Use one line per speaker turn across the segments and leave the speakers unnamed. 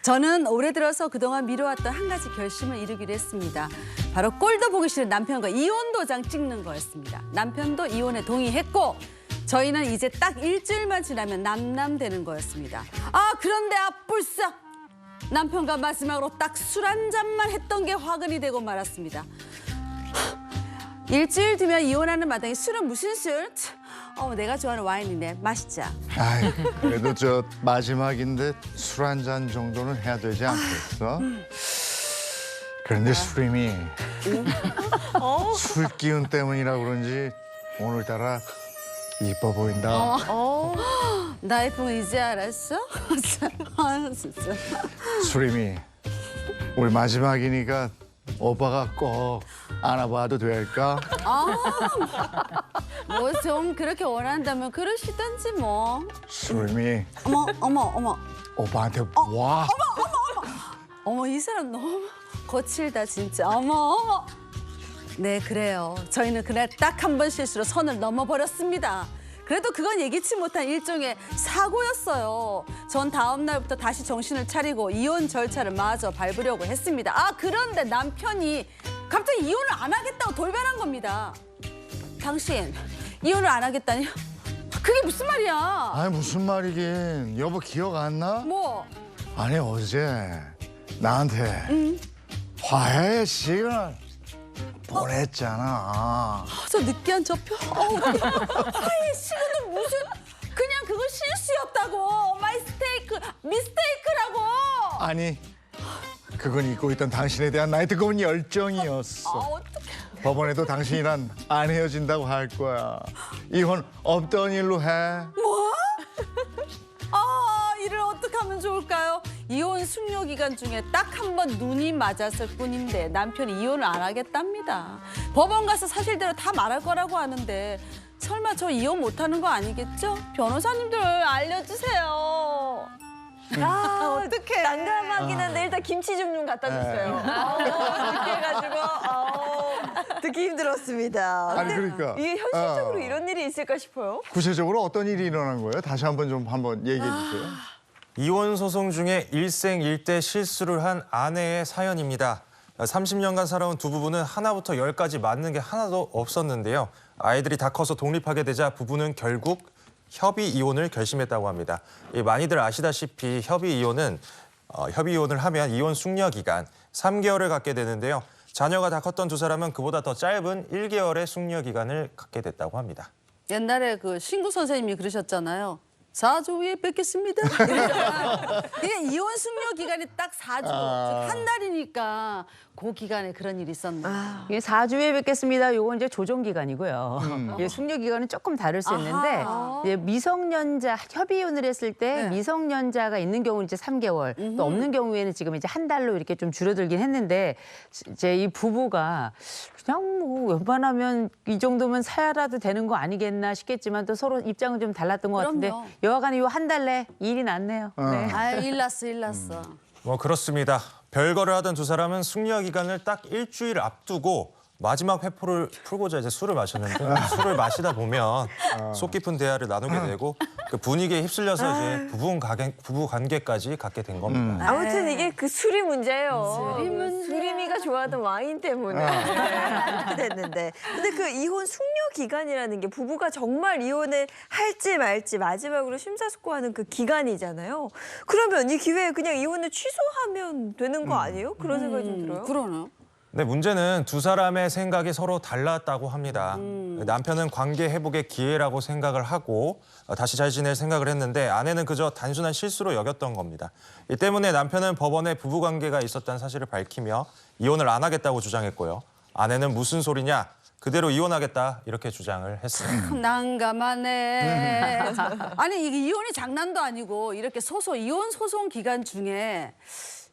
저는 올해 들어서 그동안 미뤄왔던 한 가지 결심을 이루기로 했습니다. 바로 꼴도 보기 싫은 남편과 이혼 도장 찍는 거였습니다. 남편도 이혼에 동의했고 저희는 이제 딱 일주일만 지나면 남남되는 거였습니다. 그런데 뿔싸 남편과 마지막으로 딱 술 한 잔만 했던 게 화근이 되고 말았습니다. 일주일 뒤면 이혼하는 마당에 술은 무슨 술? 내가 좋아하는 와인이네. 마시자.
아이, 그래도 저 마지막인데 술 한 잔 정도는 해야 되지 않겠어? 그런데 수림이 술 기운 때문이라 그런지 오늘따라 이뻐 보인다.
나 예쁜 거 이제 알았어? 진짜.
수림이 우리 마지막이니까 오빠가 꼭 안아봐도 될까?
뭐 좀 그렇게 원한다면 그러시던지 뭐.
수림이
어머.
오빠한테 와.
이 사람 너무 거칠다 진짜. 어머. 네, 그래요. 저희는 그날 딱 한 번 실수로 선을 넘어버렸습니다. 그래도 그건 예기치 못한 일종의 사고였어요. 전 다음 날부터 다시 정신을 차리고 이혼 절차를 마저 밟으려고 했습니다. 그런데 남편이 갑자기 이혼을 안 하겠다고 돌변한 겁니다. 당신 이혼을 안 하겠다니? 그게 무슨 말이야?
아니 무슨 말이긴. 여보 기억 안 나?
뭐?
아니 어제 나한테 화해 시간을 보냈잖아.
저 느끼한 저 표. 화해 시간은 무슨? 그냥 그건 실수였다고. 마이 스테이크, 미스테이크라고.
아니 그건 잊고 있던 당신에 대한 나의 뜨거운 열정이었어.
어떡해.
법원에도 당신이란 안 헤어진다고 할 거야. 이혼 없던 일로 해.
뭐? 이를 어떻게 하면 좋을까요? 이혼 숙려 기간 중에 딱 한 번 눈이 맞았을 뿐인데 남편이 이혼을 안 하겠답니다. 법원 가서 사실대로 다 말할 거라고 하는데 설마 저 이혼 못하는 거 아니겠죠? 변호사님들 알려주세요.
어떡해. 난감하긴 한데 일단 김치 좀 갖다 주세요. 이렇게 해가지고 듣기 힘들었습니다.
아니
근데
그러니까
이게 현실적으로 이런 일이 있을까 싶어요.
구체적으로 어떤 일이 일어난 거예요? 다시 한번 얘기해 주세요.
이혼 소송 중에 일생일대 실수를 한 아내의 사연입니다. 30년간 살아온 두 부부는 하나부터 열까지 맞는 게 하나도 없었는데요. 아이들이 다 커서 독립하게 되자 부부는 결국 협의 이혼을 결심했다고 합니다. 많이들 아시다시피 협의 이혼을 하면 이혼 숙려 기간 3개월을 갖게 되는데요. 자녀가 다 컸던 두 사람은 그보다 더 짧은 1개월의 숙려 기간을 갖게 됐다고 합니다.
옛날에 그 신구 선생님이 그러셨잖아요. 4주 후에 뵙겠습니다. 이게 이혼 숙려 기간이 딱 4주, 즉 한 달이니까 그 기간에 그런 일이 있었나.
이게 4주에 뵙겠습니다. 요건 이제 조정 기간이고요. 예, 숙려 기간은 조금 다를 수 있는데 이제 미성년자 협의 이혼을 했을 때
네.
미성년자가 있는 경우는 이제 3개월, 또 없는 경우에는 지금 이제 한 달로 이렇게 좀 줄어들긴 했는데 이제 이 부부가 그냥 뭐 웬만하면 이 정도면 살아도 되는 거 아니겠나 싶겠지만 또 서로 입장은 좀 달랐던 것 같은데
그럼요.
여하간에 요 한 달 내 일이 났네요. 네.
일 났어.
뭐 그렇습니다. 별거를 하던 두 사람은 숙려 기간을 딱 일주일 앞두고 마지막 회포를 풀고자 이제 술을 마셨는데 술을 마시다 보면 속 깊은 대화를 나누게 되고 그 분위기에 휩쓸려서 이제 부부 관계까지 갖게 된 겁니다.
아무튼 이게 그 술이 문제예요.
술이 문제야.
수림이가 좋아하던 와인 때문에 이렇게 됐는데. 근데 그 이혼 숙려 기간이라는 게 부부가 정말 이혼을 할지 말지 마지막으로 심사숙고하는 그 기간이잖아요. 그러면 이 기회에 그냥 이혼을 취소하면 되는 거 아니에요? 그런 생각이 좀 들어요.
그러나?
네, 문제는 두 사람의 생각이 서로 달랐다고 합니다. 남편은 관계 회복의 기회라고 생각을 하고 다시 잘 지낼 생각을 했는데 아내는 그저 단순한 실수로 여겼던 겁니다. 이 때문에 남편은 법원에 부부관계가 있었다는 사실을 밝히며 이혼을 안 하겠다고 주장했고요. 아내는 무슨 소리냐, 그대로 이혼하겠다 이렇게 주장을 했습니다.
난감하네. 아니 이게 이혼이 장난도 아니고 이렇게 이혼 소송 기간 중에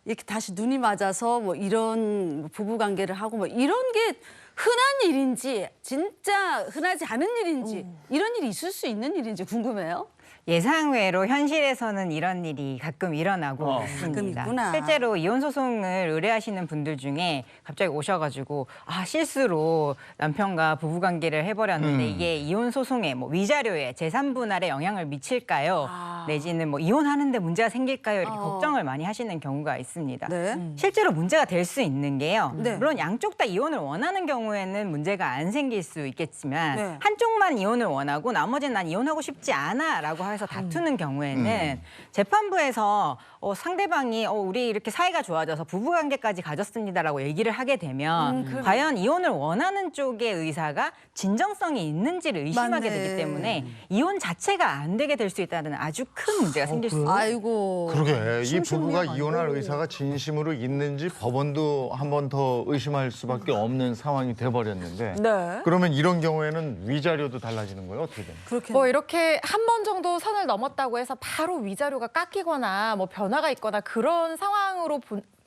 이렇게 다시 눈이 맞아서 뭐 이런 부부 관계를 하고 뭐 이런 게 흔한 일인지 진짜 흔하지 않은 일인지 이런 일이 있을 수 있는 일인지 궁금해요.
예상외로 현실에서는 이런 일이 가끔 일어나고
가끔
있습니다.
있구나.
실제로 이혼 소송을 의뢰하시는 분들 중에 갑자기 오셔가지고 실수로 남편과 부부 관계를 해버렸는데 이게 이혼 소송에 뭐 위자료에 재산 분할에 영향을 미칠까요? 내지는 뭐 이혼하는데 문제가 생길까요? 이렇게 걱정을 많이 하시는 경우가 있습니다.
네.
실제로 문제가 될 수 있는 게요.
네.
물론 양쪽 다 이혼을 원하는 경우에는 문제가 안 생길 수 있겠지만
네.
한쪽만 이혼을 원하고 나머지는 난 이혼하고 싶지 않아라고 해서 다투는 경우에는 재판부에서 상대방이 우리 이렇게 사이가 좋아져서 부부관계까지 가졌습니다라고 얘기를 하게 되면 과연 이혼을 원하는 쪽의 의사가 진정성이 있는지를 의심하게
맞네.
되기 때문에 이혼 자체가 안 되게 될 수 있다는 아주 큰 문제가 생길 수 있습니다.
아이고.
그러게 이 부부가
심심해요.
이혼할 의사가 진심으로 있는지 법원도 한 번 더 의심할 수밖에 없는 상황이 돼버렸는데
네.
그러면 이런 경우에는 위자료도 달라지는 거예요? 어떻게 돼요?
그렇게
뭐 이렇게 한 번 정도 선을 넘었다고 해서 바로 위자료가 깎이거나 뭐 변화가 있거나 그런 상황으로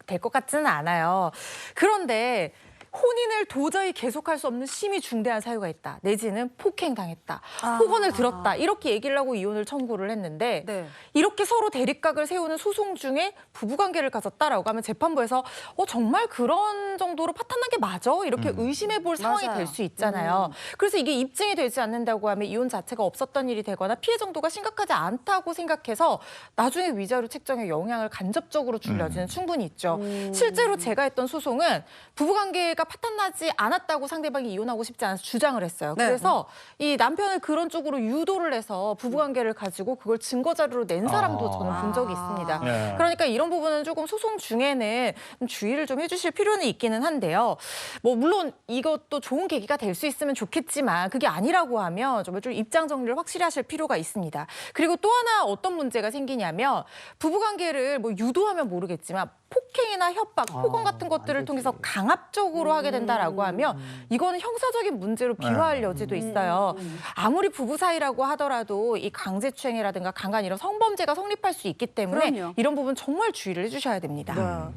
될 것 같지는 않아요. 그런데 혼인을 도저히 계속할 수 없는 심히 중대한 사유가 있다. 내지는 폭행당했다. 폭언을 들었다. 이렇게 얘기를 하고 이혼을 청구를 했는데
네.
이렇게 서로 대립각을 세우는 소송 중에 부부관계를 가졌다라고 하면 재판부에서 정말 그런 정도로 파탄난 게 맞아? 이렇게 의심해 볼 상황이
맞아요.
될 수 있잖아요. 그래서 이게 입증이 되지 않는다고 하면 이혼 자체가 없었던 일이 되거나 피해 정도가 심각하지 않다고 생각해서 나중에 위자료 책정에 영향을 간접적으로 줄 여지는 충분히 있죠. 실제로 제가 했던 소송은 부부관계가 파탄나지 않았다고 상대방이 이혼하고 싶지 않아서 주장을 했어요.
네.
그래서 이 남편을 그런 쪽으로 유도를 해서 부부관계를 가지고 그걸 증거자료로 낸 사람도 저는 본 적이 있습니다.
네.
그러니까 이런 부분은 조금 소송 중에는 좀 주의를 좀 해주실 필요는 있기는 한데요. 뭐 물론 이것도 좋은 계기가 될 수 있으면 좋겠지만 그게 아니라고 하면 좀 입장 정리를 확실히 하실 필요가 있습니다. 그리고 또 하나 어떤 문제가 생기냐면 부부관계를 뭐 유도하면 모르겠지만 폭행이나 협박, 폭언 같은 것들을 통해서 강압적으로 하게 된다라고 하면 이거는 형사적인 문제로 비화할 여지도 있어요. 아무리 부부 사이라고 하더라도 이 강제추행이라든가 강간 이런 성범죄가 성립할 수 있기 때문에
그럼요.
이런 부분 정말 주의를 해주셔야 됩니다.
네.